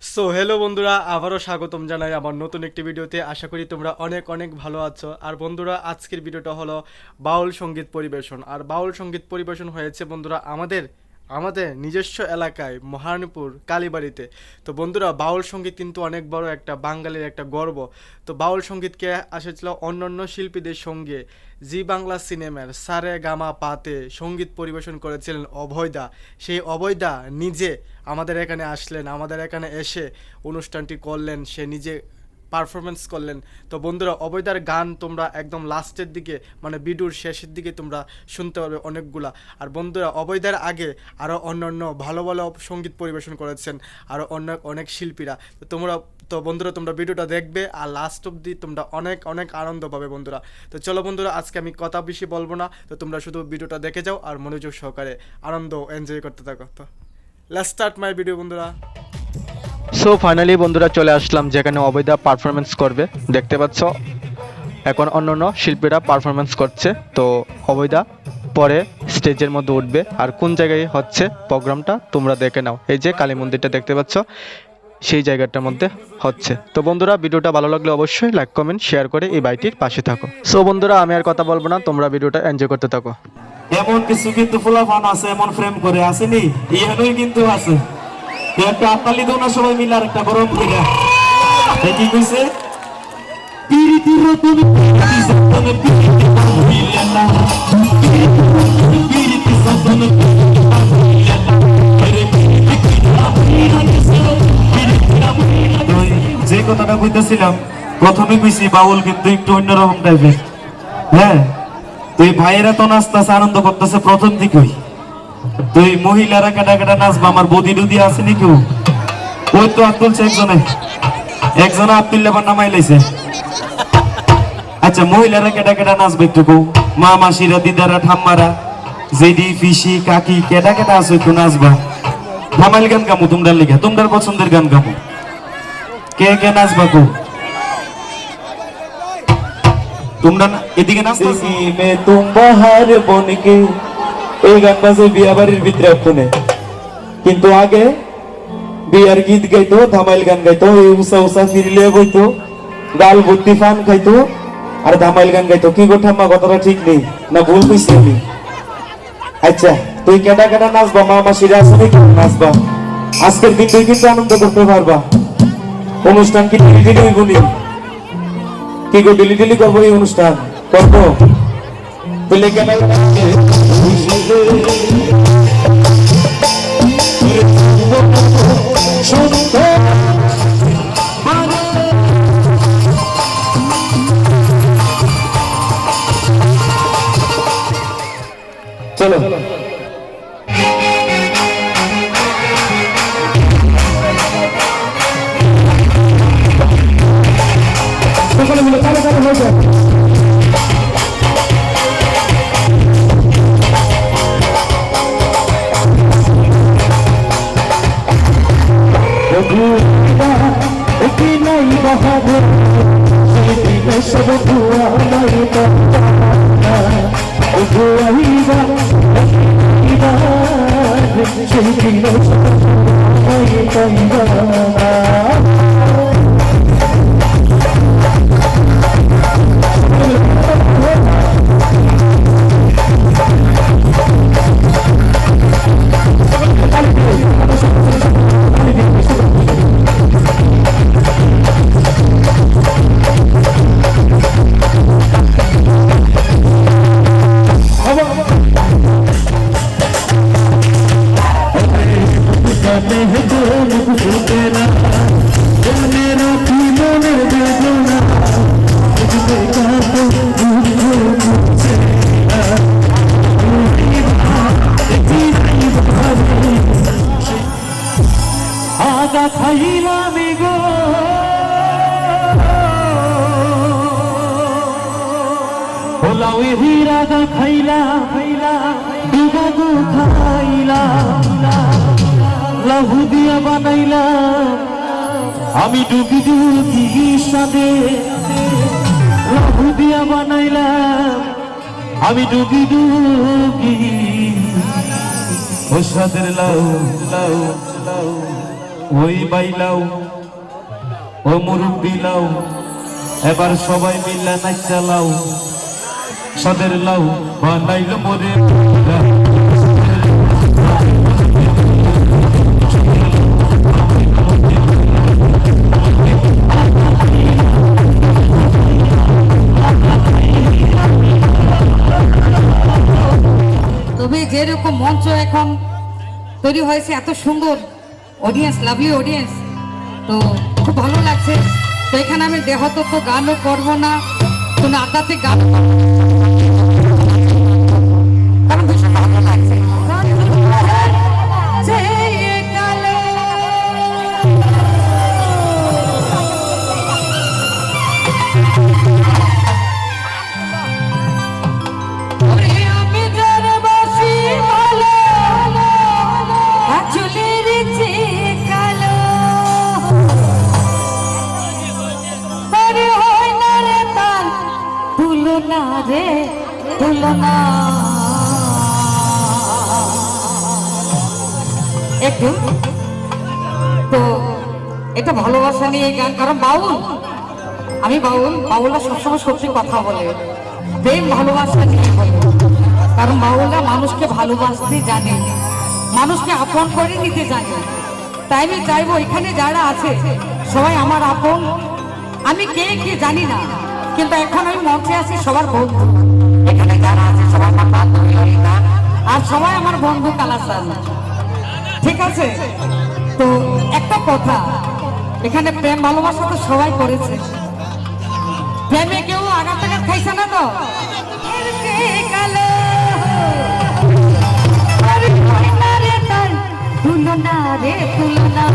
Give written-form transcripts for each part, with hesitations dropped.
So hello বন্ধুরা, আবারও স্বাগতম জানাই আমার নতুন একটি ভিডিওতে। আশা করি তোমরা অনেক অনেক ভালো আছো। আর বন্ধুরা, আজকের ভিডিওটা হলো বাউল সঙ্গীত পরিবেশন। আর বাউল সঙ্গীত পরিবেশন হয়েছে বন্ধুরা আমাদের আমাদের নিজস্ব এলাকায় মহারণপুর কালীবাড়িতে। তো বন্ধুরা, বাউল সঙ্গীত কিন্তু অনেক বড় একটা বাঙালির একটা গর্ব। তো বাউল সঙ্গীতকে এসেছিল অন্যান্য শিল্পীদের সঙ্গে জি বাংলা সিনেমার সারে গামা পাতে সঙ্গীত পরিবেশন করেছিলেন অভয়দা। সেই অভয়দা নিজে আমাদের এখানে আসলেন, আমাদের এখানে এসে অনুষ্ঠানটি করলেন, সে নিজে পারফরমেন্স করলেন। তো বন্ধুরা, অভয়দার গান তোমরা একদম লাস্টের দিকে মানে ভিডিওর শেষের দিকে তোমরা শুনতে পারবে অনেকগুলা। আর বন্ধুরা, অভয়দার আগে আরও অন্যান্য ভালো ভালো সঙ্গীত পরিবেশন করেছেন আরও অনেক অনেক শিল্পীরা। তো বন্ধুরা, তোমরা ভিডিওটা দেখবে আর লাস্ট অবধি তোমরা অনেক অনেক আনন্দ পাবে বন্ধুরা। তো চলো বন্ধুরা, আজকে আমি কথা বেশি বলবো না, তো তোমরা শুধু ভিডিওটা দেখে যাও আর মনোযোগ সহকারে আনন্দ এনজয় করতে থাকো। তো লেটস স্টার্ট মাই ভিডিও বন্ধুরা। সো ফাইনালি বন্ধুরা চলে আসলাম যেখানে অভয়দা পারফরমেন্স করবে। দেখতে পাচ্ছ এখন অন্যান্য শিল্পীরা পারফরমেন্স করছে। তো অভয়দা পরে স্টেজের মধ্যে উঠবে। আর কোন জায়গায় হচ্ছে প্রোগ্রামটা তোমরা দেখে নাও। এই যে কালী মন্দিরটা দেখতে পাচ্ছ, সেই জায়গাটার মধ্যে হচ্ছে। তো বন্ধুরা, ভিডিওটা ভালো লাগলে অবশ্যই লাইক কমেন্ট শেয়ার করে এই বাইটির পাশে থাকো। সো বন্ধুরা, আমি আর কথা বলবো না, তোমরা ভিডিওটা এনজয় করতে থাকো। এমন কিছু কিন্তু ফুলাফান আছে, এমন ফ্রেম করে আসেনি, ইহানই কিন্তু আছে। একটা আত্মালি দো না সবাই মিলে আর একটা গরম থেকে কি কইছে পিরিতির তুমি পিরিতি সতনে পিরিতি পাহিলে না পিরিতি সতনে পিরিতি পাহিলে না আরে পিরিতি যে কথাটা কইতেছিলাম প্রথমে কইছি বাউল কিন্তু একটু অন্যরকম টাইপের। হ্যাঁ, তুই ভাইয়েরা তো নাচতেছে, আনন্দ করতেছে প্রথম দিকেই। তুই মহিলারা কেটা কেটা নাচবা, আমার বদি ডুদি আছে নি কেউ? ওই তো হাত তুলছে একজনে হাত তুললে আবার নামাই লাইছে। আচ্ছা, মহিলারা কেটা কেটা নাচবে একটু কৌ? মা মাসিরা, দিদারা, ঠাম্মারা, জেডি পিসি কাকি কেটা কেটা আছে একটু নাচবা। ধামাইল গান গামু তোমরা লিখে, তোমরা পছন্দের গান গামু। কে কে নাচবা কৌ? তোমরা এদিকে নাচতেছি মে তুম বাহার বনকে, এই গান বাজে বিয়া বাড়ির ভিতরে শুনে। কিন্তু আগে বিয়ার গীত গাইতো, ধামাইল গান গাইতো, এই উষা উষা ফিরলে বইতো, গাল ভর্তি ফান খাইতো আর ধামাইল গান গাইতো। কি গো ঠাম্মা, কথাটা ঠিক নেই না ভুল কইছি আমি? আচ্ছা, তুই কেটা কেটা নাচবা? মা মাসিরা আছে নাকি নাচবা? আজকের দিন তুই কিন্তু আনন্দ করতে পারবা। অনুষ্ঠান কি ডিলি ডিলি গুলি? কি গো ডিলি ডিলি করবো? এই অনুষ্ঠান করবো তুই কেন? চলো সকলে মিলে চালে চালে হয়েছে। সব ধোয়া খাইলা খাইলা লাহু দিয়া বানাইলা আমি ডুবি ডুবি সাদে, লাহু দিয়া বানাইলাম আমি ডুবি ডুবি ও সাদের লাউ লাউ লাউ ওই বাইলাও ও মুরব্বি লাও এবার সবাই মিল্লা নাচা লাও সাদের লাউ বানাইল মোরে তবে যেরকম মঞ্চ এখন তৈরি হয়েছে এত সুন্দর অডিয়েন্স, লাভলি অডিয়েন্স, তো খুব ভালো লাগছে। তো এখানে আমি দেহতত্ত্ব গানও করবো না, কোনো আধ্যাত্মিক গান, কারণ ভীষণ ভালো লাগছে। রে তুলনা একটু তো এটা ভালোবাসা নিয়ে গান, কারণ বাউল, আমি বাউলরা সবসময় সত্যি কথা বলে, প্রেম ভালোবাসা নিয়ে বলে, কারণ বাউলরা মানুষকে ভালোবাসতে জানে, মানুষকে আপন করে নিতে জানে। তাই আমি চাইবো এখানে যারা আছে সবাই আমার আপন। আমি কে কে জানি না, কিন্তু এখন আমি মঞ্চে আছি সবার বন্ধু। এখানে যারা আছে সবাই আমার বান্ধবী ললিতা, আর সবাই আমার বন্ধু কালাসান, ঠিক আছে? তো একটা কথা, এখানে প্রেম ভালোবাসা তো সবাই করেছে, প্রেমে কেউ আঘাত টাঘাত খাইছে না তো? তুলনা রে তুলনা,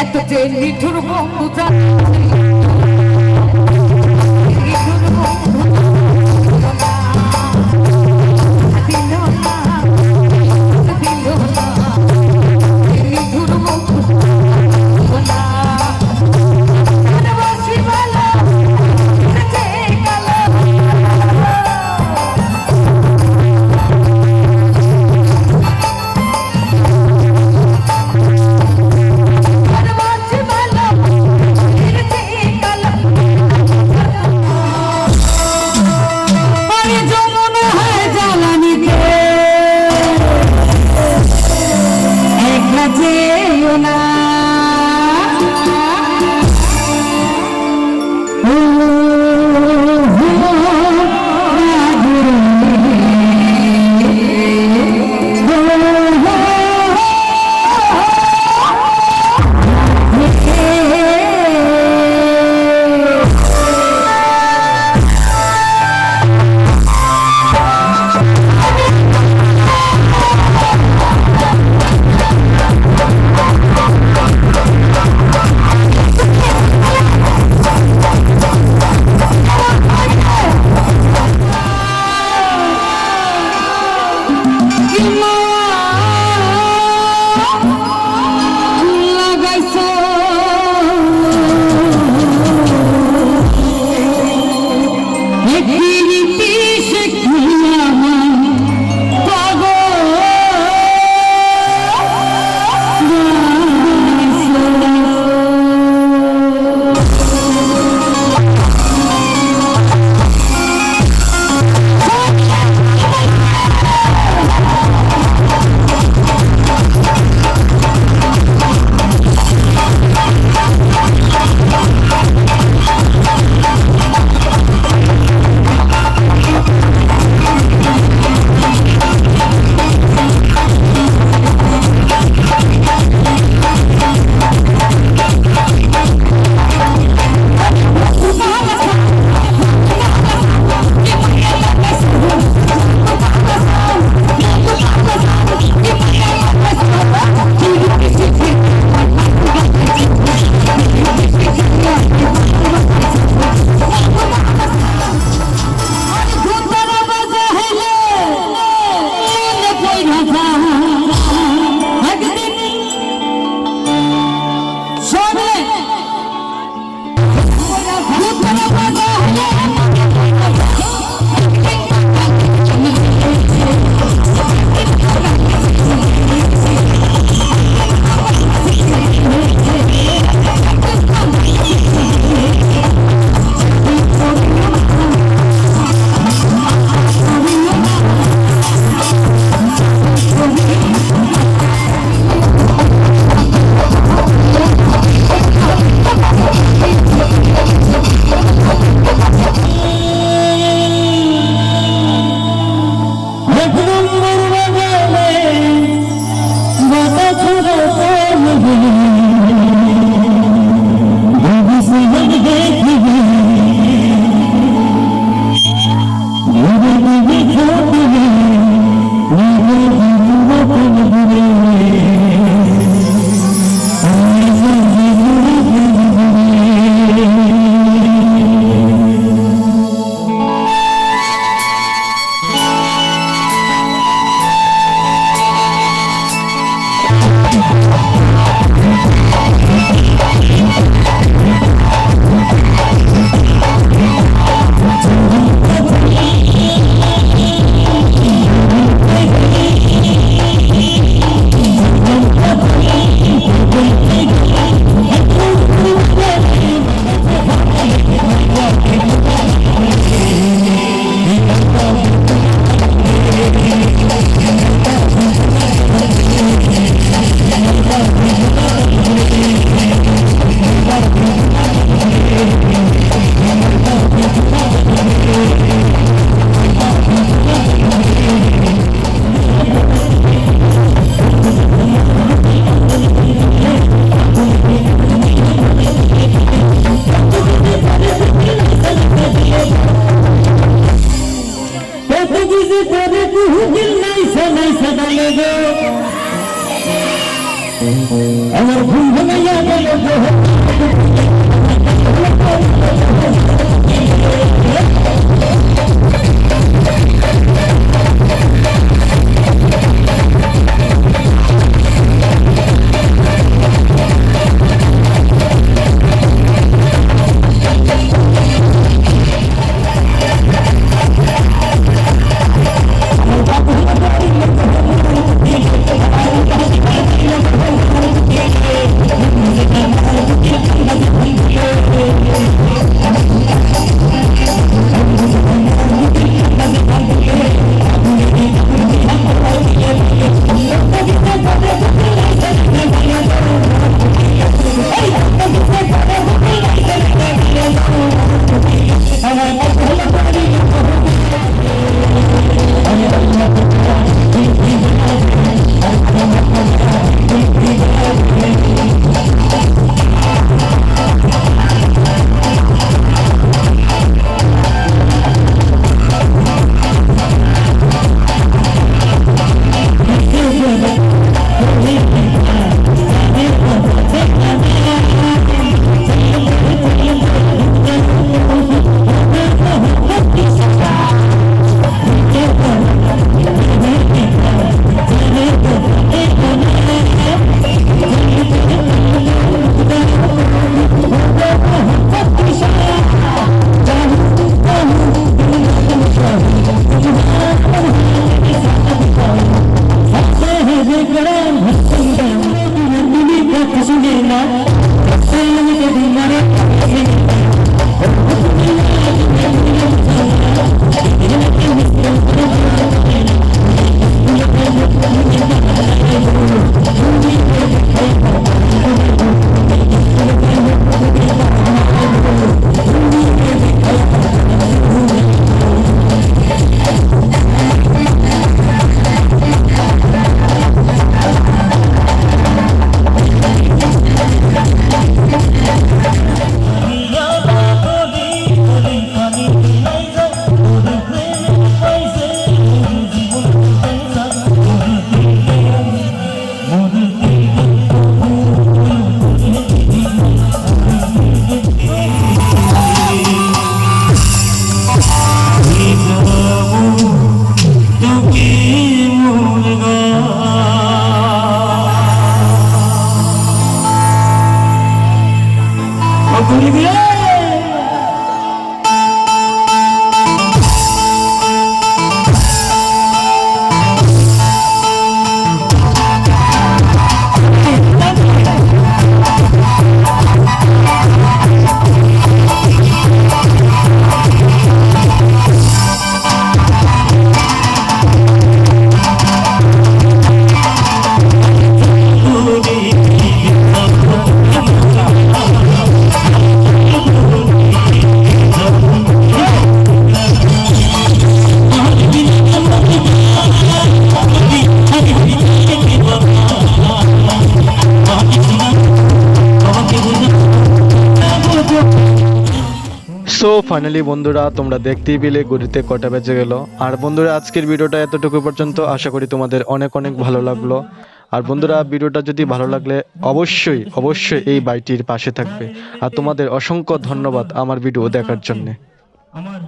এত যে নিঠুর বন্ধু গো আমার ভুল ভাঙাইয়া গেল গো সো ফাইনালি বন্ধুরা তোমরা দেখতেই পেলে ঘড়িতে কটা বেজে গেল। আর বন্ধুরা আজকের ভিডিওটা এতটুকু পর্যন্ত, আশা করি তোমাদের অনেক অনেক ভালো লাগলো। আর বন্ধুরা ভিডিওটা যদি ভালো লাগলে অবশ্যই অবশ্যই এই বাইটির পাশে থাকবে। আর তোমাদের অসংখ্য ধন্যবাদ আমার ভিডিও দেখার জন্য। আমার